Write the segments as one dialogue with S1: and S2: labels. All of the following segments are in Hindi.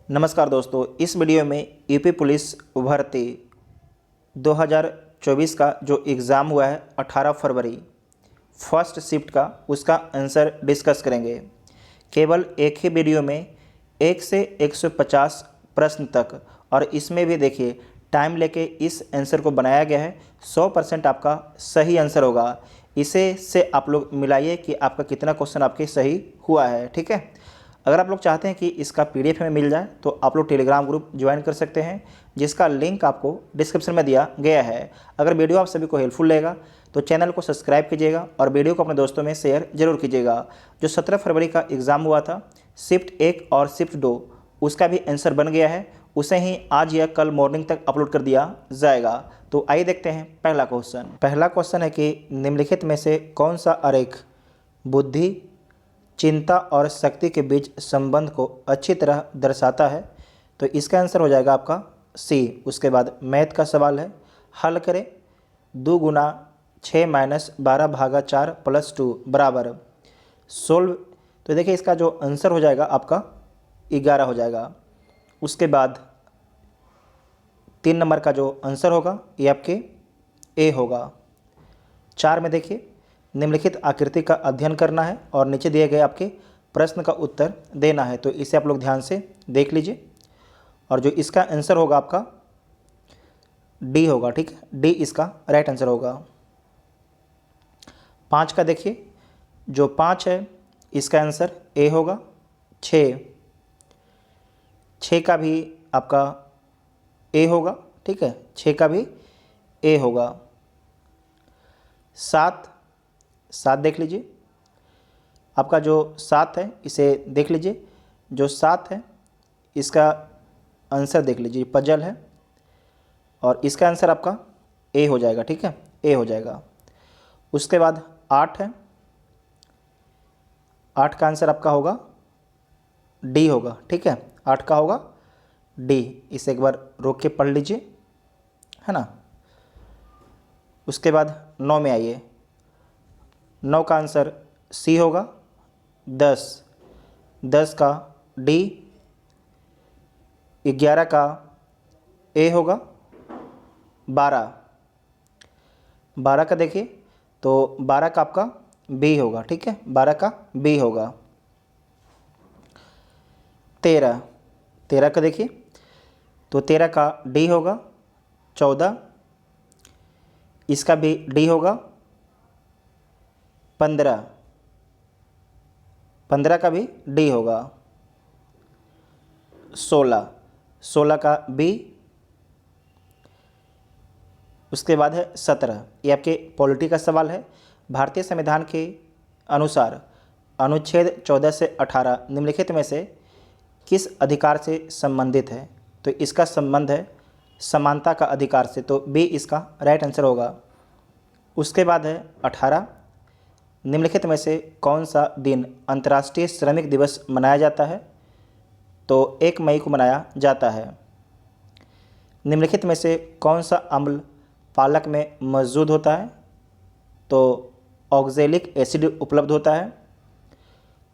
S1: नमस्कार दोस्तों, इस वीडियो में यूपी पुलिस भर्ती 2024 का जो एग्ज़ाम हुआ है 18 फरवरी फर्स्ट शिफ्ट का, उसका आंसर डिस्कस करेंगे। केवल एक ही वीडियो में 1 से 150 प्रश्न तक, और इसमें भी देखिए टाइम लेके इस आंसर को बनाया गया है। 100% आपका सही आंसर होगा। इसे से आप लोग मिलाइए कि आपका कितना क्वेश्चन आपके सही हुआ है। ठीक है, अगर आप लोग चाहते हैं कि इसका PDF में मिल जाए तो आप लोग टेलीग्राम ग्रुप ज्वाइन कर सकते हैं, जिसका लिंक आपको डिस्क्रिप्शन में दिया गया है। अगर वीडियो आप सभी को हेल्पफुल लगेगा तो चैनल को सब्सक्राइब कीजिएगा और वीडियो को अपने दोस्तों में शेयर जरूर कीजिएगा। जो 17 फरवरी का एग्ज़ाम हुआ था शिफ्ट 1 और शिफ्ट 2, उसका भी आंसर बन गया है। उसे ही आज या कल मॉर्निंग तक अपलोड कर दिया जाएगा। तो आइए देखते हैं पहला क्वेश्चन है कि निम्नलिखित में से कौन सा आरेख बुद्धि, चिंता और शक्ति के बीच संबंध को अच्छी तरह दर्शाता है? तो इसका आंसर हो जाएगा आपका सी। उसके बाद मैथ का सवाल है, हल करें। 2 गुना 6 माइनस 12 भागा 4 प्लस 2 बराबर सोल्व। तो देखिए इसका जो आंसर हो जाएगा आपका 11 हो जाएगा। उसके बाद 3 नंबर का जो आंसर होगा ये आपके ए होगा। 4 में देखिए निम्नलिखित आकृति का अध्ययन करना है और नीचे दिए गए आपके प्रश्न का उत्तर देना है। तो इसे आप लोग ध्यान से देख लीजिए और जो इसका आंसर होगा आपका डी होगा। ठीक है, डी इसका राइट आंसर होगा। 5 का देखिए, जो 5 है इसका आंसर ए होगा। 6 का भी आपका ए होगा। ठीक है, 6 का भी ए होगा। 7 देख लीजिए, आपका जो 7 है इसे देख लीजिए। जो 7 है इसका आंसर देख लीजिए, पजल है और इसका आंसर आपका ए हो जाएगा। ठीक है, ए हो जाएगा। उसके बाद 8 है, 8 का आंसर आपका होगा डी होगा। ठीक है, 8 का होगा डी। इसे एक बार रोक के पढ़ लीजिए, है ना। उसके बाद 9 में आइए। 9 का आंसर सी होगा। 10 का डी। 11 का ए होगा। 12 का देखिए, तो 12 का आपका बी होगा। ठीक है, 12 का बी होगा। 13 का देखिए, तो 13 का डी होगा। 14 इसका भी डी होगा। 15 का भी डी होगा। 16 का बी। उसके बाद है 17, ये आपके पॉलिटी का सवाल है। भारतीय संविधान के अनुसार अनुच्छेद 14 से 18 निम्नलिखित में से किस अधिकार से संबंधित है? तो इसका संबंध है समानता का अधिकार से, तो बी इसका राइट आंसर होगा। उसके बाद है 18, निम्नलिखित में से कौन सा दिन अंतर्राष्ट्रीय श्रमिक दिवस मनाया जाता है? तो 1 मई को मनाया जाता है। निम्नलिखित में से कौन सा अम्ल पालक में मौजूद होता है? तो ऑक्जेलिक एसिड उपलब्ध होता है।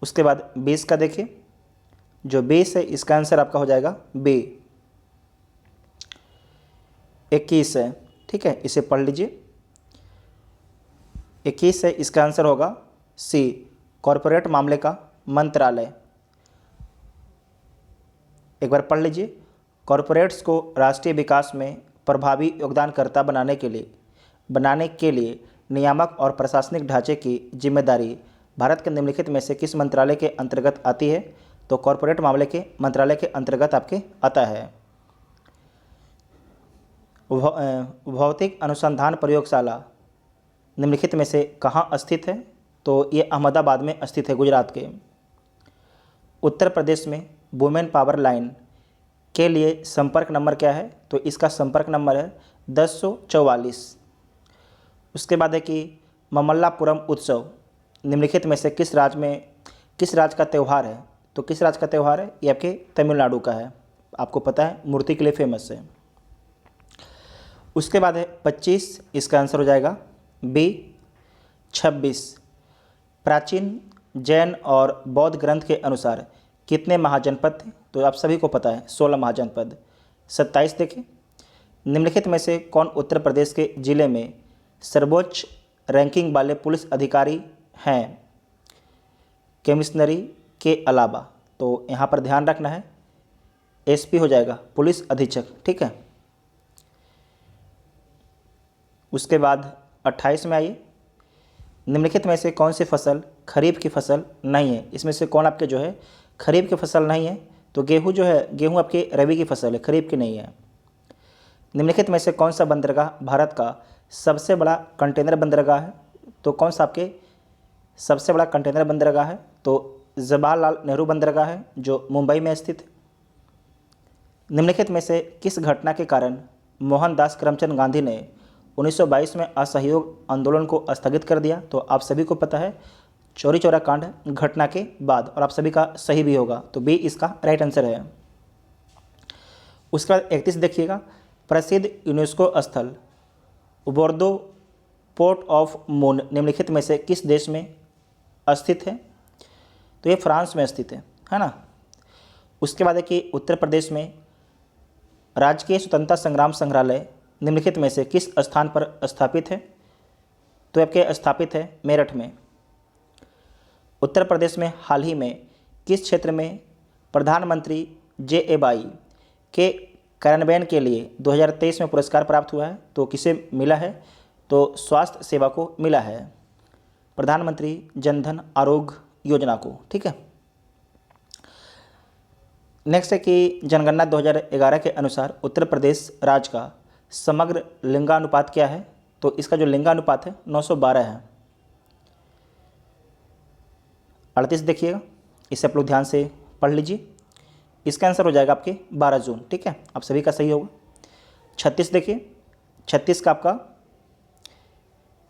S1: उसके बाद 20 का देखिए, जो 20 है इसका आंसर आपका हो जाएगा बी। 21 है, ठीक है, इसे पढ़ लीजिए। 21 है इसका आंसर होगा सी, कॉरपोरेट मामले का मंत्रालय। एक बार पढ़ लीजिए। कॉरपोरेट्स को राष्ट्रीय विकास में प्रभावी योगदानकर्ता बनाने के लिए नियामक और प्रशासनिक ढांचे की जिम्मेदारी भारत के निम्नलिखित में से किस मंत्रालय के अंतर्गत आती है? तो कॉरपोरेट मामले के मंत्रालय के अंतर्गत आपके आता है। भौतिक अनुसंधान प्रयोगशाला निम्नलिखित में से कहाँ स्थित है? तो ये अहमदाबाद में स्थित है, गुजरात के। उत्तर प्रदेश में वुमेन पावर लाइन के लिए संपर्क नंबर क्या है? तो इसका संपर्क नंबर है 1044। उसके बाद है कि ममल्लापुरम उत्सव निम्नलिखित में से किस राज्य का त्यौहार है? तो किस राज्य का त्यौहार है? ये आपके तमिलनाडु का है। आपको पता है, मूर्ति के लिए फेमस है। उसके बाद है 25, इसका आंसर हो जाएगा बी। 26, प्राचीन जैन और बौद्ध ग्रंथ के अनुसार कितने महाजनपद थे? तो आप सभी को पता है 16 महाजनपद। 27 देखिए, निम्नलिखित में से कौन उत्तर प्रदेश के जिले में सर्वोच्च रैंकिंग वाले पुलिस अधिकारी हैं कमिश्नरी के अलावा? तो यहाँ पर ध्यान रखना है, एसपी हो जाएगा, पुलिस अधीक्षक, ठीक है। उसके बाद 28 में आइए, निम्नलिखित में से कौन सी फसल खरीफ की फसल नहीं है? इसमें से कौन आपके जो है खरीफ की फसल नहीं है? तो गेहूँ जो है, गेहूँ आपके रबी की फसल है, खरीफ की नहीं है। निम्नलिखित में से कौन सा बंदरगाह भारत का सबसे बड़ा कंटेनर बंदरगाह है? तो कौन सा आपके सबसे बड़ा कंटेनर बंदरगाह है? तो जवाहरलाल नेहरू बंदरगाह है जो मुंबई में स्थित है। निम्नलिखित में से किस घटना के कारण मोहनदास करमचंद गांधी ने 1922 में असहयोग आंदोलन को स्थगित कर दिया? तो आप सभी को पता है, चौरी चौरा कांड घटना के बाद, और आप सभी का सही भी होगा, तो बी इसका राइट आंसर है। उसके बाद 31 देखिएगा, प्रसिद्ध यूनेस्को स्थल बोर्दो पोर्ट ऑफ मून निम्नलिखित में से किस देश में स्थित है? तो ये फ्रांस में स्थित है ना। उसके बाद है कि उत्तर प्रदेश में राजकीय स्वतंत्रता संग्राम संग्रहालय निम्नलिखित में से किस स्थान पर स्थापित है? तो आपके स्थापित है मेरठ में। उत्तर प्रदेश में हाल ही में किस क्षेत्र में प्रधानमंत्री JAY के कार्यान्वयन के लिए 2023 में पुरस्कार प्राप्त हुआ है? तो किसे मिला है? तो स्वास्थ्य सेवा को मिला है, प्रधानमंत्री जनधन आरोग्य योजना को, ठीक है। नेक्स्ट है कि जनगणना 2011 के अनुसार उत्तर प्रदेश राज्य का समग्र लिंगानुपात क्या है? तो इसका जो लिंगानुपात है 912 है। 38 देखिएगा, इसे आप लोग ध्यान से पढ़ लीजिए। इसका आंसर हो जाएगा आपके 12 जून, ठीक है, आप सभी का सही होगा। 36 देखिए, 36 का आपका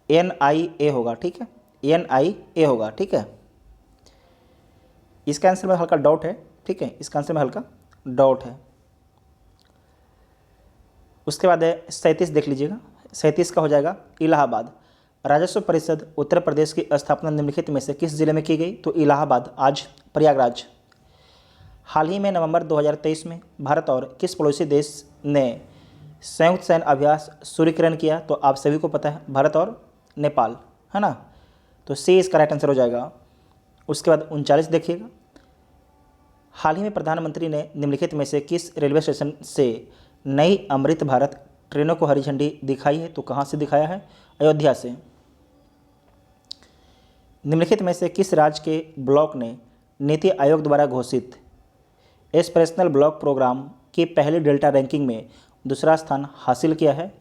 S1: NIA होगा, ठीक है, NIA होगा, ठीक है। इसका आंसर में हल्का डाउट है, ठीक है, इसका आंसर में हल्का डाउट है। उसके बाद है 37 देख लीजिएगा, 37 का हो जाएगा इलाहाबाद। राजस्व परिषद उत्तर प्रदेश की स्थापना निम्नलिखित में से किस जिले में की गई? तो इलाहाबाद, आज प्रयागराज। हाल ही में नवंबर 2023 में भारत और किस पड़ोसी देश ने संयुक्त सैन्य अभ्यास सूर्यकिरण किया? तो आप सभी को पता है, भारत और नेपाल, है ना। तो सी इसका राइट आंसर हो जाएगा। उसके बाद 39 देखिएगा, हाल ही में प्रधानमंत्री ने निम्नलिखित में से किस रेलवे स्टेशन से नई अमृत भारत ट्रेनों को हरी झंडी दिखाई है? तो कहाँ से दिखाया है? अयोध्या से। निम्नलिखित में से किस राज्य के ब्लॉक ने नीति आयोग द्वारा घोषित एस्पिरेशनल ब्लॉक प्रोग्राम की पहली डेल्टा रैंकिंग में दूसरा स्थान हासिल किया है?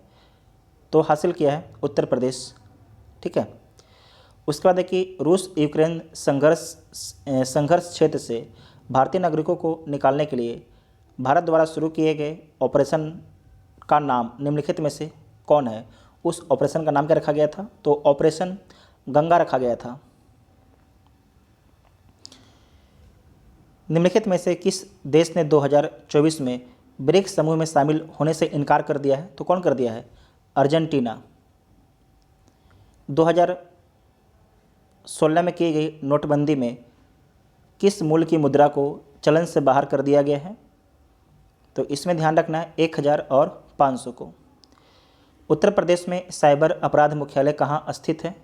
S1: तो हासिल किया है उत्तर प्रदेश, ठीक है। उसके बाद है कि रूस यूक्रेन संघर्ष क्षेत्र से भारतीय नागरिकों को निकालने के लिए भारत द्वारा शुरू किए गए ऑपरेशन का नाम निम्नलिखित में से कौन है? उस ऑपरेशन का नाम क्या रखा गया था? तो ऑपरेशन गंगा रखा गया था। निम्नलिखित में से किस देश ने 2024 में ब्रिक्स समूह में शामिल होने से इनकार कर दिया है? तो कौन कर दिया है? अर्जेंटीना। 2016 में की गई नोटबंदी में किस मूल्य की मुद्रा को चलन से बाहर कर दिया गया है? तो इसमें ध्यान रखना है 1000 और 500 को। उत्तर प्रदेश में साइबर अपराध मुख्यालय कहाँ स्थित है?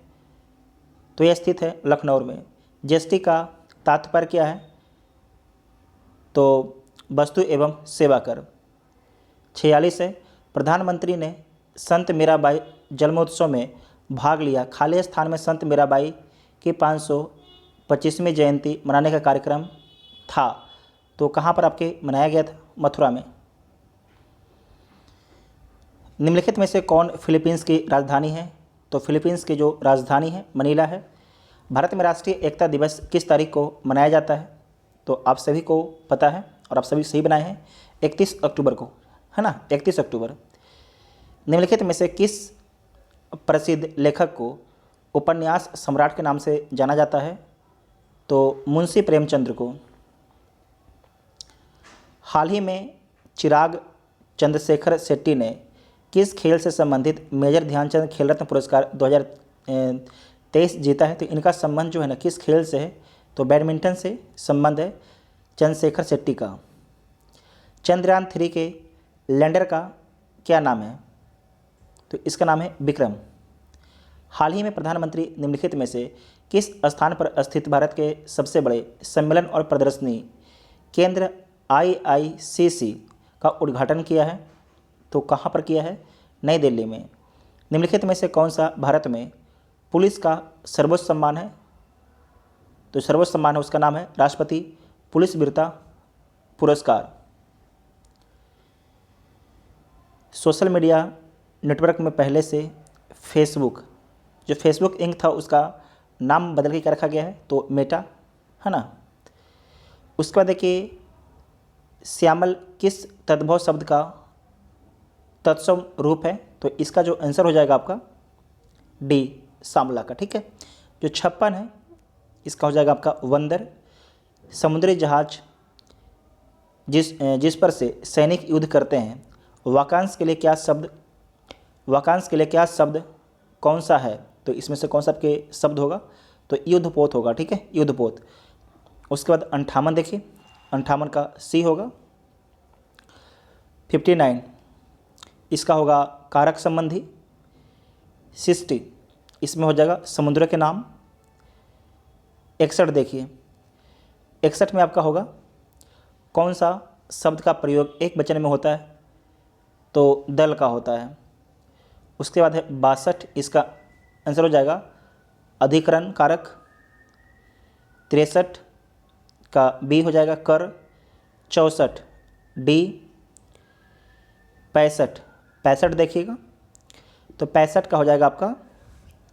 S1: तो यह स्थित है लखनऊ में। जीएसटी का तात्पर्य क्या है? तो वस्तु एवं सेवा कर। 46 है, प्रधानमंत्री ने संत मीराबाई जन्मोत्सव में भाग लिया, खाली स्थान में संत मीराबाई की 525वीं जयंती मनाने का कार्यक्रम था, तो कहाँ पर आपके मनाया गया था? मथुरा में। निम्नलिखित में से कौन फिलीपींस की राजधानी है? तो फिलीपींस की जो राजधानी है मनीला है। भारत में राष्ट्रीय एकता दिवस किस तारीख को मनाया जाता है? तो आप सभी को पता है और आप सभी सही बनाए हैं, 31 अक्टूबर को, है ना, 31 अक्टूबर। निम्नलिखित में से किस प्रसिद्ध लेखक को उपन्यास सम्राट के नाम से जाना जाता है? तो मुंशी प्रेमचंद्र को। हाल ही में चिराग चंद्रशेखर शेट्टी ने किस खेल से संबंधित मेजर ध्यानचंद खेल रत्न पुरस्कार 2023 जीता है? तो इनका संबंध जो है ना किस खेल से है? तो बैडमिंटन से संबंध है चंद्रशेखर शेट्टी का। चंद्रयान 3 के लैंडर का क्या नाम है? तो इसका नाम है विक्रम। हाल ही में प्रधानमंत्री निम्नलिखित में से किस स्थान पर स्थित भारत के सबसे बड़े सम्मेलन और प्रदर्शनी केंद्र IICC का उद्घाटन किया है? तो कहाँ पर किया है? नई दिल्ली में। निम्नलिखित में से कौन सा भारत में पुलिस का सर्वोच्च सम्मान है? तो सर्वोच्च सम्मान है उसका नाम है राष्ट्रपति पुलिस वीरता पुरस्कार। सोशल मीडिया नेटवर्क में पहले से फेसबुक, जो फेसबुक इंक था उसका नाम बदल के क्या रखा गया है? तो मेटा, है ना। उसके बाद देखिए श्यामल किस तद्भव शब्द का तत्सम रूप है? तो इसका जो आंसर हो जाएगा आपका डी, श्यामला का। ठीक है। जो 56 है इसका हो जाएगा आपका बंदर। समुद्री जहाज जिस पर से सैनिक युद्ध करते हैं, वाक्यांश के लिए क्या शब्द कौन सा है? तो इसमें से कौन सा आपके शब्द होगा? तो युद्धपोत होगा। ठीक है, युद्धपोत। उसके बाद 58 देखिए, 58 का सी होगा। 59 इसका होगा कारक संबंधी। 60 इसमें हो जाएगा समुद्र के नाम। 61 देखिए, 61 में आपका होगा कौन सा शब्द का प्रयोग एक वचन में होता है? तो दल का होता है। उसके बाद है 62, इसका आंसर हो जाएगा अधिकरण कारक। 63 का बी हो जाएगा कर। 64 डी। 65 देखिएगा, तो 65 का हो जाएगा आपका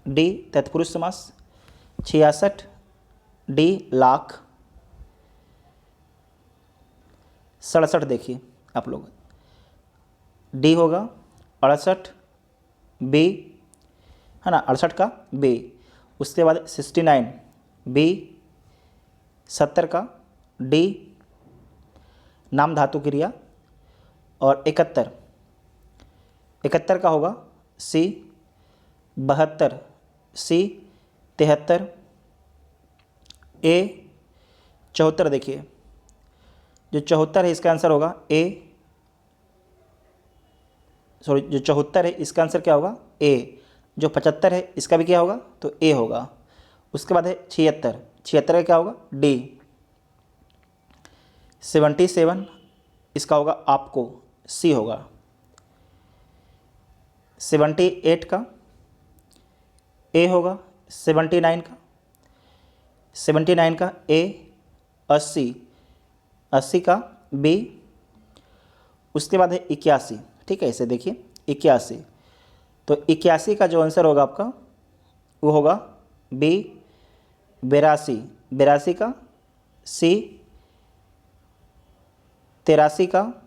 S1: डी, तत्पुरुष समास। 66 डी लाख। 67 देखिए आप लोग, डी होगा। 68 बी, है ना, 68 का बी। उसके बाद 69 बी। 70 का डी, नाम धातु क्रिया। और 71 का होगा सी। 72 सी। 73 ए। 74 देखिए, जो 74 है इसका आंसर होगा ए। सॉरी, जो 74 है इसका आंसर क्या होगा? ए। जो 75 है इसका भी क्या होगा? तो ए होगा। उसके बाद है 76, 76 का क्या होगा? डी। 77 इसका होगा आपको सी होगा। 78 का ए होगा। 79 का ए। 80 का बी। उसके बाद है 81। ठीक है, इसे देखिए 81, तो 81 का जो आंसर होगा आपका वो होगा बी। 82 का सी। 83 का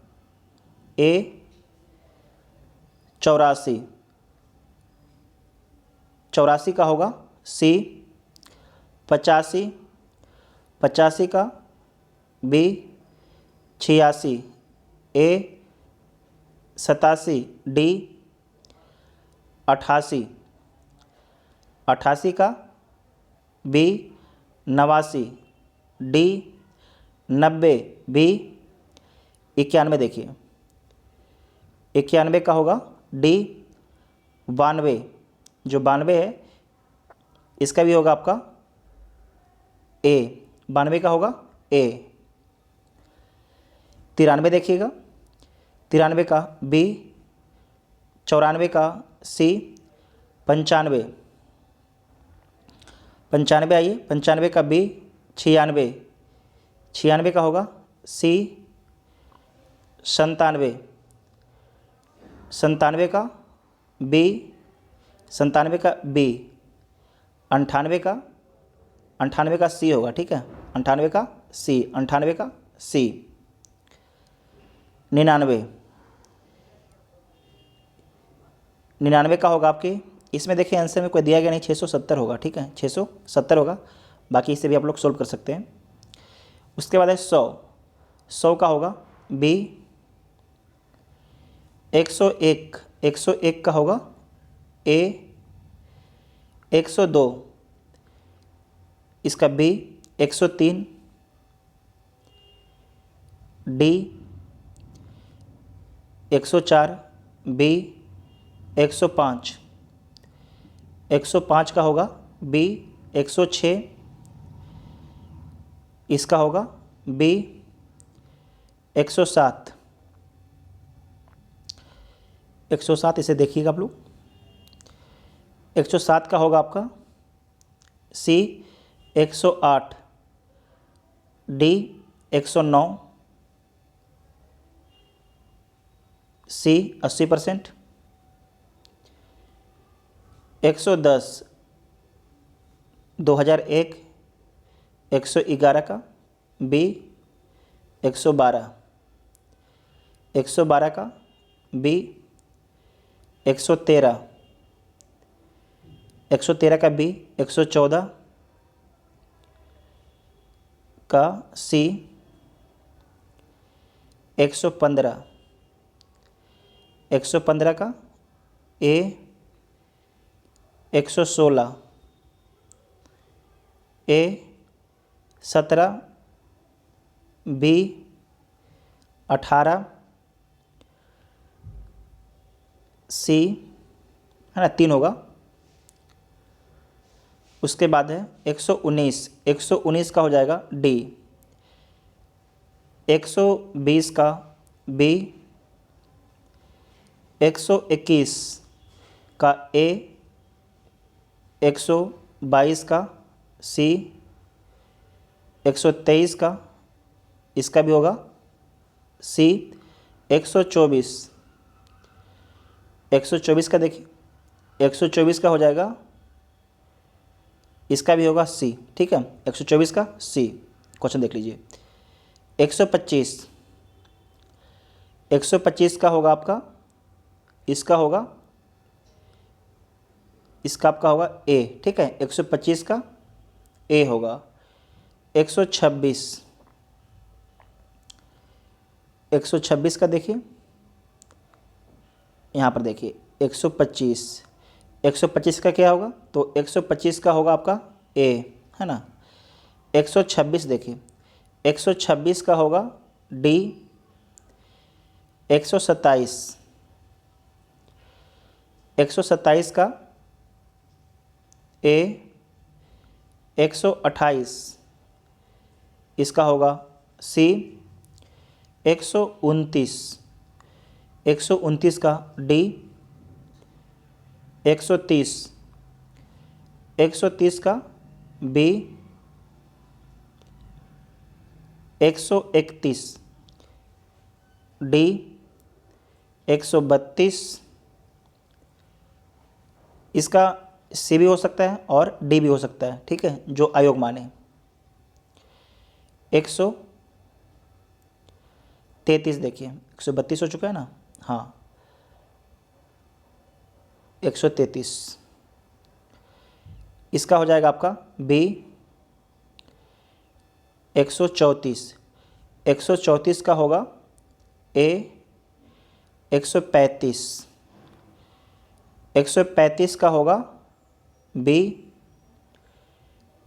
S1: ए। 84 का होगा सी। 85 का बी। 86 ए। 87 डी। 88 का बी। 89 डी। 90 बी। 91 देखिए, 91 का होगा डी। 92, जो 92 है इसका भी होगा आपका ए। 92 का होगा ए। 93 देखिएगा, 93 का बी। 94 का सी। 95 आइए, 95 का बी। 96 का होगा सी। 97 का बी। 97 का बी। 98 का सी होगा। ठीक है, 98 का सी। 99 का होगा आपके, इसमें देखिए आंसर में कोई दिया गया नहीं, 670 होगा। ठीक है, 670 होगा। बाकी इसे भी आप लोग सोल्व कर सकते हैं। उसके बाद है 100 का होगा बी। 101 का होगा ए। 102 इसका बी। 103 डी। 104, बी 105, 105 का होगा बी 106, इसका होगा बी 107, 107 इसे देखिएगा आप लोग, 107 का होगा आपका सी 108, डी 109, सी 80%, 110 2001, 111 का बी 112, 112 का बी 113, 113 का बी 114 का सी 115, 115 का ए 116, ए 17, बी 18, सी है ना 3 होगा। उसके बाद है 119, 119 का हो जाएगा डी, 120 का बी, 121 का ए, 122 का सी, 123 का इसका भी होगा सी, 124, 124 का देखिए, 124 का हो जाएगा, इसका भी होगा सी, ठीक है, 124 का सी। क्वेश्चन देख लीजिए 125, 125 का होगा आपका, इसका होगा, इसका आपका होगा ए, ठीक है, 125 का ए होगा। 126, 126 का देखिए, यहाँ पर देखिए 125, 125 का क्या होगा, तो 125 का होगा आपका ए, है ना। 126 देखिए, 126 का होगा डी, 127, 127 का ए, 128 इसका होगा सी, 129, 129 का डी, 130, 130 का बी, 131 डी, 132 इसका सी भी हो सकता है और डी भी हो सकता है, ठीक है, जो आयोग माने। 133 देखिए, 132 हो चुका है ना, हाँ 133 इसका हो जाएगा आपका बी, 134, 134 का होगा ए, 135, 135 का होगा बी,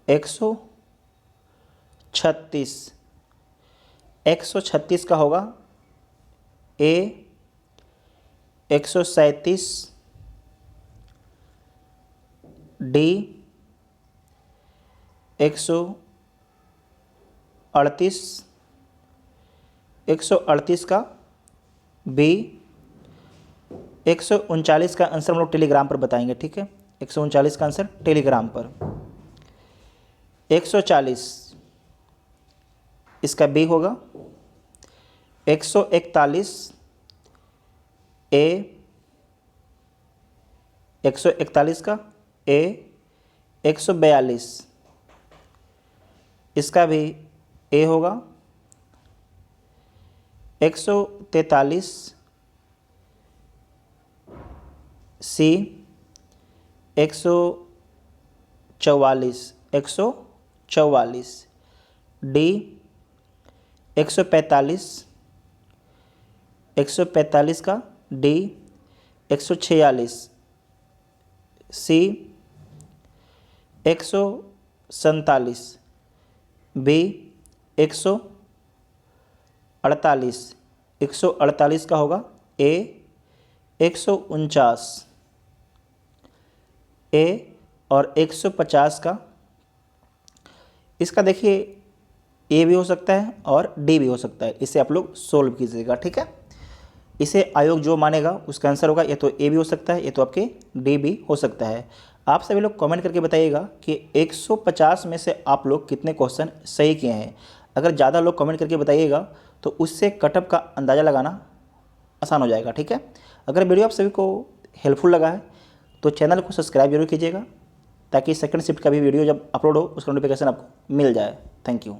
S1: 136, 136 का होगा ए, 137 डी, 138, 138 का बी, 139 का आंसर हम लोग टेलीग्राम पर बताएंगे, ठीक है, 139 का आंसर टेलीग्राम पर। 140 इसका बी होगा, 141 ए, 141 का ए, 142 इसका भी ए होगा, 143 सी, 144, 144 डी, 145, 145 का डी, 146 सी, 147 बी, 148, 148 का होगा ए 149, ए और 150 का, इसका देखिए ए भी हो सकता है और डी भी हो सकता है। इसे आप लोग सोल्व कीजिएगा, ठीक है। इसे आयोग जो मानेगा उसका आंसर होगा, या तो ए भी हो सकता है या तो आपके डी भी हो सकता है। आप सभी लोग कमेंट करके बताइएगा कि 150 में से आप लोग कितने क्वेश्चन सही किए हैं। अगर ज़्यादा लोग कमेंट करके बताइएगा तो उससे कटअप का अंदाज़ा लगाना आसान हो जाएगा, ठीक है। अगर वीडियो आप सभी को हेल्पफुल लगा है तो चैनल को सब्सक्राइब जरूर कीजिएगा, ताकि सेकंड शिफ्ट का भी वीडियो जब अपलोड हो उसका नोटिफिकेशन आपको मिल जाए। Thank you.